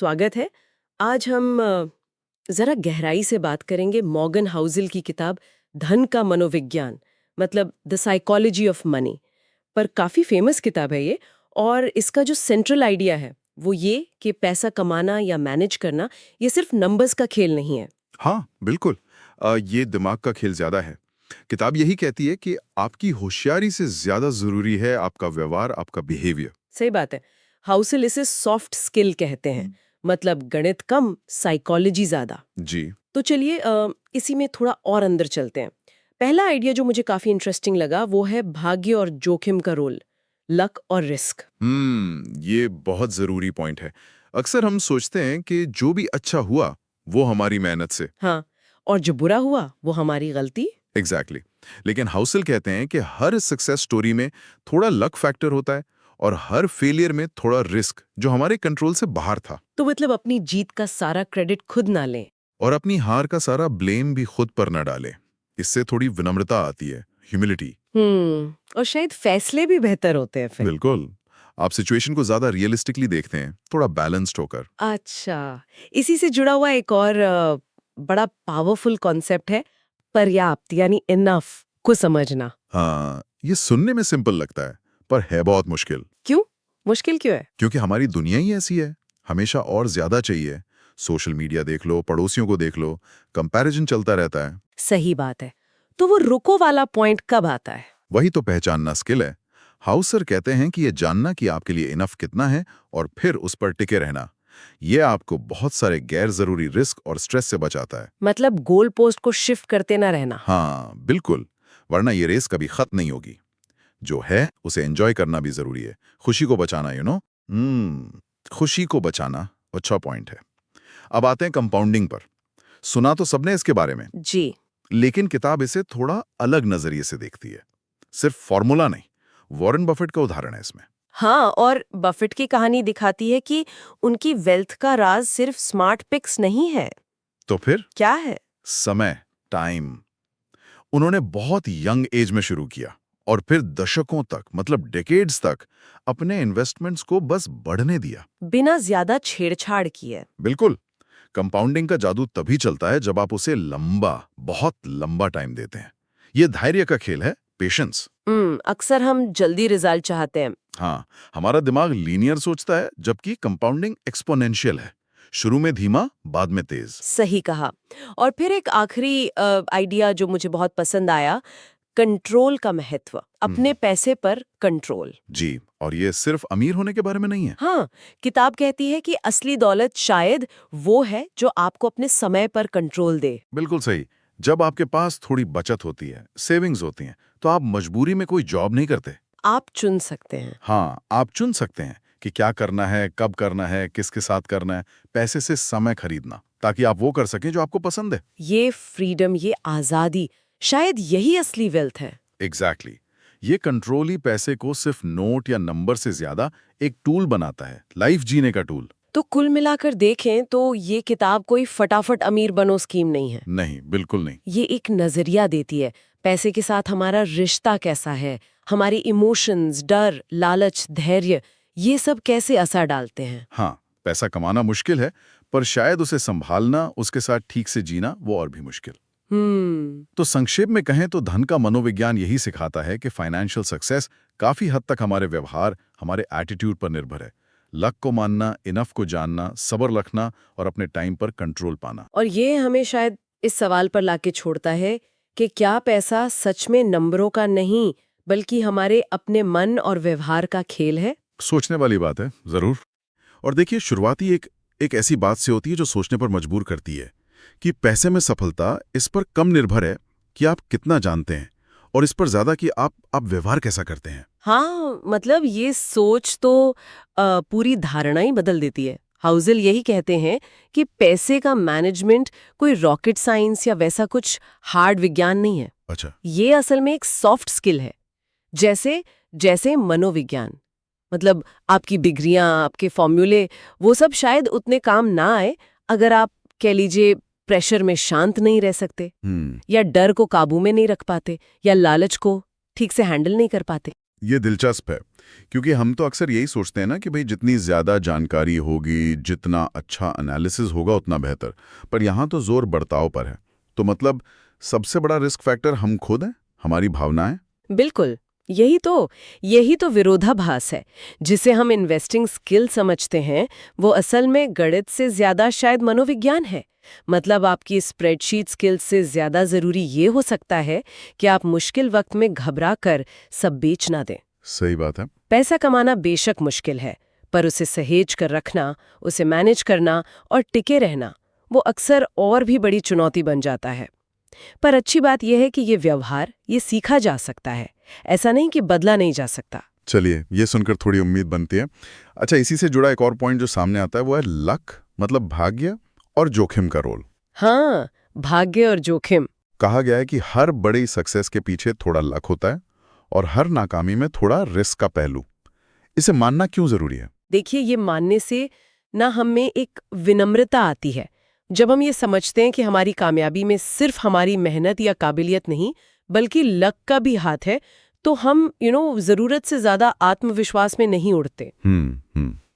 स्वागत है। आज हम जरा गहराई से बात करेंगे मॉर्गन हाउसेल की किताब धन का मनोविज्ञान, मतलब द साइकोलॉजी ऑफ मनी। पर काफी फेमस किताब है ये, और इसका जो सेंट्रल आइडिया है वो ये कि पैसा कमाना या मैनेज करना ये सिर्फ नंबर्स का खेल नहीं है। हाँ, बिल्कुल। ये दिमाग का खेल ज्यादा है। किताब यही कहती है कि आपकी होशियारी से ज्यादा जरूरी है आपका व्यवहार, आपका बिहेवियर। सही बात है। हाउसेल इसे सॉफ्ट स्किल कहते हैं, मतलब गणित कम, साइकोलॉजी ज्यादा। जी। तो चलिए इसी में थोड़ा और अंदर चलते हैं। पहला आइडिया जो मुझे काफी इंटरेस्टिंग लगा वो है भाग्य और जोखिम का रोल, लक और रिस्क। ये बहुत जरूरी पॉइंट है। अक्सर हम सोचते हैं कि जो भी अच्छा हुआ वो हमारी मेहनत से। हाँ, और जो बुरा हुआ वो हमारी गलती। एग्जैक्टली। लेकिन हाउसेल कहते हैं कि हर सक्सेस स्टोरी में थोड़ा लक फैक्टर होता है और हर फेलियर में थोड़ा रिस्क जो हमारे कंट्रोल से बाहर था। तो मतलब अपनी जीत का सारा क्रेडिट खुद ना लें। और अपनी हार का सारा ब्लेम भी खुद पर न डालें। इससे थोड़ी विनम्रता आती है, ह्यूमिलिटी। और शायद फैसले भी बेहतर होते हैं फिर। बिल्कुल। आप सिचुएशन को ज्यादा रियलिस्टिकली देखते हैं, थोड़ा बैलेंस्ड होकर। अच्छा, इसी से जुड़ा हुआ एक और बड़ा पावरफुल कॉन्सेप्ट है, पर्याप्त यानी इनफ को समझना। हाँ, ये सुनने में सिंपल लगता है पर है बहुत मुश्किल। क्यों मुश्किल क्यों है? क्योंकि हमारी दुनिया ही ऐसी है, हमेशा और ज्यादा चाहिए। सोशल मीडिया देख लो, पड़ोसियों को देख लो, कंपैरिजन चलता रहता है। सही बात है। तो वो रुको वाला पॉइंट कब आता है? वही तो पहचानना स्किल है। हाउसर कहते हैं कि ये जानना कि आपके लिए इनफ कितना है और फिर उस पर टिके रहना, ये आपको बहुत सारे गैर जरूरी रिस्क और स्ट्रेस से बचाता है। मतलब गोल पोस्ट को शिफ्ट करते ना रहना। हाँ बिल्कुल, वरना ये रेस कभी खत्म नहीं होगी। जो है उसे एंजॉय करना भी जरूरी है, खुशी को बचाना, खुशी को बचाना अच्छा पॉइंट है। अब आते हैं कंपाउंडिंग पर। सुना तो सबने इसके बारे में, जी। लेकिन किताब इसे थोड़ा अलग नजरिए से देखती है। सिर्फ फॉर्मूला नहीं, वॉरेन बफेट का उदाहरण है इसमें। हाँ, और बफेट की कहानी दिखाती है कि उनकी वेल्थ का राज सिर्फ स्मार्ट पिक्स नहीं है। तो फिर क्या है? समय, टाइम। उन्होंने बहुत यंग एज में शुरू किया और फिर दशकों तक, मतलब डेकेड्स तक अपने इन्वेस्टमेंट्स को बस बढ़ने दिया। बिना ज्यादा छेड़छाड़ किए। बिल्कुल। कंपाउंडिंग का जादू तभी चलता है जब आप उसे लंबा, बहुत लंबा टाइम देते हैं। ये धैर्य का खेल है, पेशेंस। अक्सर हम जल्दी रिजल्ट चाहते हैं। हाँ, हमारा दिमाग लीनियर सोचता है जबकि कंपाउंडिंग एक्सपोनेंशियल है। शुरू में धीमा, बाद में तेज। सही कहा। और फिर एक आखिरी आइडिया जो मुझे बहुत पसंद आया, कंट्रोल का महत्व, अपने पैसे पर कंट्रोल। जी, और ये सिर्फ अमीर होने के बारे में नहीं है। हाँ, किताब कहती है कि असली दौलत शायद वो है जो आपको अपने समय पर कंट्रोल दे। बिल्कुल सही। जब आपके पास थोड़ी बचत होती है, सेविंग्स होती हैं, तो आप मजबूरी में कोई जॉब नहीं करते। आप चुन सकते हैं। हाँ, आप चुन सकते हैं कि क्या करना है, कब करना है, किसके साथ करना है। पैसे से समय खरीदना, ताकि आप वो कर सकें जो आपको पसंद है। ये फ्रीडम, ये आजादी, शायद यही असली वेल्थ है। एग्जैक्टली। ये कंट्रोल ही पैसे को सिर्फ नोट या नंबर से ज्यादा एक टूल बनाता है, लाइफ जीने का टूल। तो कुल मिलाकर देखें तो ये किताब कोई फटाफट अमीर बनो स्कीम नहीं है। नहीं, बिल्कुल नहीं। ये एक नजरिया देती है, पैसे के साथ हमारा रिश्ता कैसा है, हमारी इमोशंस, डर, लालच, धैर्य, ये सब कैसे असर डालते हैं। हाँ, पैसा कमाना मुश्किल है, पर शायद उसे संभालना, उसके साथ ठीक से जीना, वो और भी मुश्किल। तो संक्षेप में कहें तो धन का मनोविज्ञान यही सिखाता है कि फाइनेंशियल सक्सेस काफी हद तक हमारे व्यवहार, हमारे एटीट्यूड पर निर्भर है। लक को मानना, इनफ को जानना, सब्र रखना और अपने टाइम पर कंट्रोल पाना। और ये हमें शायद इस सवाल पर लाके छोड़ता है कि क्या पैसा सच में नंबरों का नहीं, बल्कि हमारे अपने मन और व्यवहार का खेल है। सोचने वाली बात है, जरूर। और देखिए, शुरुआती एक ऐसी बात से होती है जो सोचने पर मजबूर करती है कि पैसे में सफलता इस पर कम निर्भर है कि आप कितना जानते हैं, और इस पर ज्यादा कि आप व्यवहार कैसा करते हैं। हाँ, मतलब ये सोच तो पूरी धारणा ही बदल देती है। हाउसेल यही कहते हैं कि पैसे का मैनेजमेंट कोई रॉकेट साइंस या वैसा कुछ हार्ड विज्ञान नहीं है। अच्छा। ये असल में एक सॉफ्ट स्किल है, जैसे जैसे मनोविज्ञान। मतलब आपकी डिग्रियां, आपके फॉर्मूले, वो सब शायद उतने काम ना आए अगर आप कह लीजिए प्रेशर में शांत नहीं रह सकते, या डर को काबू में नहीं रख पाते, या लालच को ठीक से हैंडल नहीं कर पाते। ये दिलचस्प है, क्योंकि हम तो अक्सर यही सोचते हैं ना कि भाई जितनी ज्यादा जानकारी होगी, जितना अच्छा एनालिसिस होगा उतना बेहतर। पर यहाँ तो जोर बर्ताव पर है। तो मतलब सबसे बड़ा रिस्क फैक्टर हम खुद हैं, हमारी भावनाएं। बिल्कुल, यही तो विरोधाभास है। जिसे हम इन्वेस्टिंग स्किल समझते हैं, वो असल में गणित से ज्यादा शायद मनोविज्ञान है। मतलब आपकी स्प्रेडशीट स्किल्स से ज्यादा जरूरी ये हो सकता है कि आप मुश्किल वक्त में घबरा कर सब बेच ना दें। सही बात है। पैसा कमाना बेशक मुश्किल है, पर उसे सहेज कर रखना, उसे मैनेज करना और टिके रहना, वो अक्सर और भी बड़ी चुनौती बन जाता है। पर अच्छी बात यह है कि ये व्यवहार ये सीखा जा सकता है, ऐसा नहीं कि बदला नहीं जा सकता। चलिए, ये सुनकर थोड़ी उम्मीद बनती है। अच्छा, इसी से जुड़ा एक और पॉइंट जो सामने आता है वो है लक, मतलब भाग्य और जोखिम का रोल। हाँ, भाग्य और जोखिम। कहा गया है कि हर बड़ी सक्सेस के पीछे थोड़ा लक होता है और हर नाकामी में थोड़ा रिस्क का पहलू। इसे मानना क्यों जरूरी है? देखिए, ये मानने से ना हम में एक विनम्रता आती है। जब हम ये समझते हैं कि हमारी कामयाबी में सिर्फ हमारी मेहनत या काबिलियत नहीं, बल्कि लक का भी हाथ है, तो हम जरूरत से ज्यादा आत्मविश्वास में नहीं उड़ते।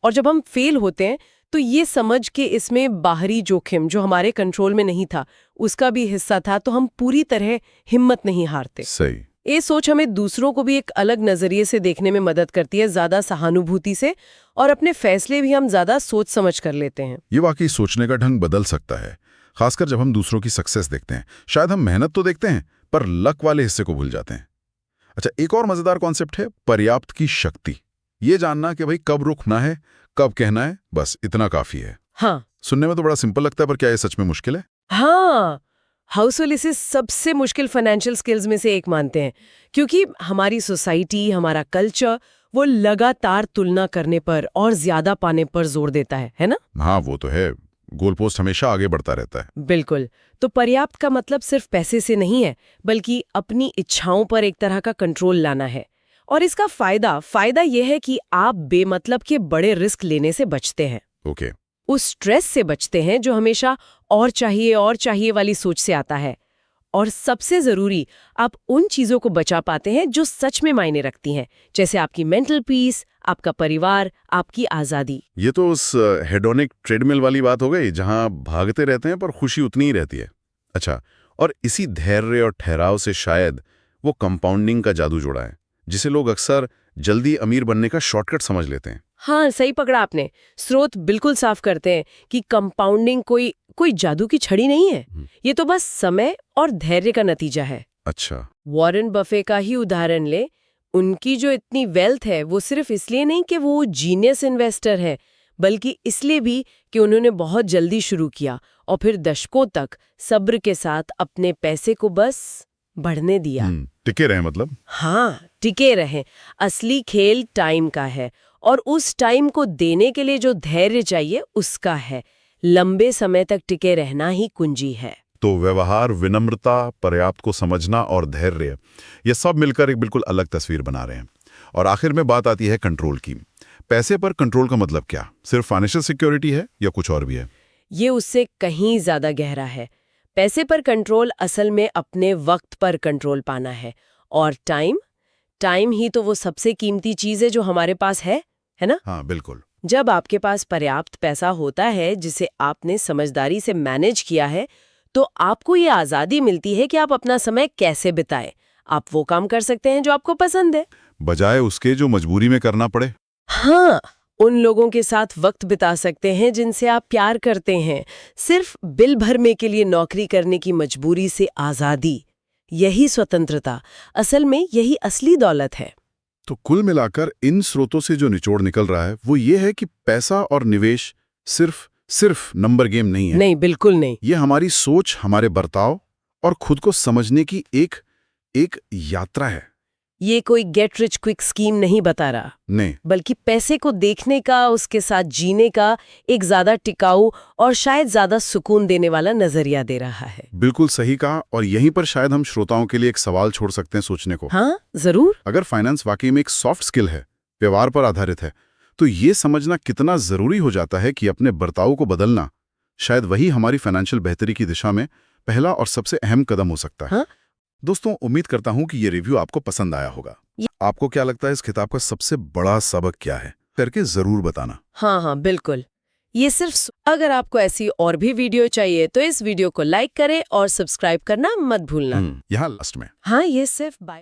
और जब हम फेल होते हैं, तो ये समझ के इसमें बाहरी जोखिम जो हमारे कंट्रोल में नहीं था, उसका भी हिस्सा था, तो हम पूरी तरह हिम्मत नहीं हारते। सही। ये सोच हमें दूसरों को भी एक अलग नजरिए से देखने में मदद करती है, ज्यादा सहानुभूति से, और अपने फैसले भी हम ज्यादा सोच समझ कर लेते हैं। ये वाकई सोचने का ढंग बदल सकता है, खासकर जब हम दूसरों की सक्सेस देखते हैं। शायद हम मेहनत तो देखते हैं, पर लक वाले हिस्से को भूल जाते हैं। अच्छा, एक और मजेदार कॉन्सेप्ट है पर्याप्त की शक्ति। ये जानना कि भाई कब रुकना है, कब कहना है, बस इतना काफी है। हाँ, सुनने में तो बड़ा सिंपल लगता है, पर क्या ये सच में मुश्किल है? हाँ, हाउसहोल्ड इसे सबसे मुश्किल फाइनेंशियल स्किल्स में से एक मानते हैं, क्योंकि हमारी सोसाइटी, हमारा कल्चर, वो लगातार तुलना करने पर और ज्यादा पाने पर जोर देता है ना? हाँ, वो तो है। गोलपोस्ट हमेशा आगे बढ़ता रहता है। बिल्कुल। तो पर्याप्त का मतलब सिर्फ पैसे से नहीं है, बल्कि अपनी इच्छाओं पर एक तरह का कंट्रोल लाना है। और इसका फायदा यह है कि आप बेमतलब के बड़े रिस्क लेने से बचते हैं। ओके। उस स्ट्रेस से बचते हैं जो हमेशा और चाहिए वाली सोच से आता है। और सबसे जरूरी, आप उन चीजों को बचा पाते हैं जो सच में मायने रखती हैं, जैसे आपकी मेंटल पीस, आपका परिवार, आपकी आजादी। ये तो उस हेडोनिक ट्रेडमिल वाली बात हो गई, जहां भागते रहते हैं पर खुशी उतनी ही रहती है। अच्छा, और इसी धैर्य और ठहराव से शायद वो कंपाउंडिंग का जादू जुड़ा है, जिसे लोग अक्सर जल्दी अमीर बनने का शॉर्टकट समझ लेते हैं। हाँ, सही पकड़ा आपने। स्रोत बिल्कुल साफ करते हैं कि कंपाउंडिंग कोई जादू की छड़ी नहीं है। ये तो बस समय और धैर्य का नतीजा है। अच्छा। वॉरेन बफे का ही उदाहरण ले। उनकी जो इतनी वेल्थ है, वो सिर्फ इसलिए नहीं कि वो जीनियस इन्वेस्टर है, बल्कि इसलिए भी कि उन्होंने बहुत जल्दी शुरू किया और फिर दशकों तक सब्र के साथ अपने पैसे को बस बढ़ने दिया। टिके रहे मतलब? हाँ, टिके रहे। असली खेल टाइम का है, और उस टाइम को देने के लिए जो धैर्य चाहिए उसका है। लंबे समय तक टिके रहना ही कुंजी है। तो व्यवहार, विनम्रता, पर्याप्त को समझना और धैर्य, ये सब मिलकर एक बिल्कुल अलग तस्वीर बना रहे हैं। और आखिर में बात आती है कंट्रोल की। पैसे पर कंट्रोल का मतलब क्या? सिर्फ फाइनेंशियल सिक्योरिटी है या कुछ और भी है? ये उससे कहीं ज्यादा गहरा है। पैसे पर कंट्रोल असल में अपने वक्त पर कंट्रोल पाना है। और टाइम ही तो वो सबसे कीमती चीज है जो हमारे पास है ना? हाँ, बिल्कुल। जब आपके पास पर्याप्त पैसा होता है, जिसे आपने समझदारी से मैनेज किया है, तो आपको ये आजादी मिलती है कि आप अपना समय कैसे बिताएं। आप वो काम कर सकते हैं जो आपको पसंद है, बजाय उसके जो मजबूरी में करना पड़े। हाँ, उन लोगों के साथ वक्त बिता सकते हैं जिनसे आप प्यार करते हैं। सिर्फ बिल भरने के लिए नौकरी करने की मजबूरी से आजादी, यही स्वतंत्रता, असल में यही असली दौलत है। तो कुल मिलाकर इन स्रोतों से जो निचोड़ निकल रहा है वो ये है कि पैसा और निवेश सिर्फ नंबर गेम नहीं है। नहीं, बिल्कुल नहीं। ये हमारी सोच, हमारे बर्ताव और खुद को समझने की एक यात्रा है। ये कोई गेट रिच क्विक स्कीम नहीं बता रहा, नहीं, बल्कि पैसे को देखने का, उसके साथ जीने का एक ज्यादा टिकाऊ और शायद ज्यादा सुकून देने वाला नजरिया दे रहा है। बिल्कुल सही कहा। और यहीं पर शायद हम श्रोताओं के लिए एक सवाल छोड़ सकते हैं सोचने को। हाँ, जरूर। अगर फाइनेंस वाकई में एक सॉफ्ट स्किल है, व्यवहार पर आधारित है, तो ये समझना कितना जरूरी हो जाता है कि अपने बर्ताव को बदलना शायद वही हमारी फाइनेंशियल बेहतरी की दिशा में पहला और सबसे अहम कदम हो सकता है। हाँ? दोस्तों, उम्मीद करता हूं कि ये रिव्यू आपको पसंद आया होगा। आपको क्या लगता है इस किताब का सबसे बड़ा सबक क्या है, करके जरूर बताना। हाँ, बिल्कुल। ये सिर्फ अगर आपको ऐसी और भी वीडियो चाहिए तो इस वीडियो को लाइक करें और सब्सक्राइब करना मत भूलना। यहाँ लास्ट में हाँ, ये सिर्फ बाय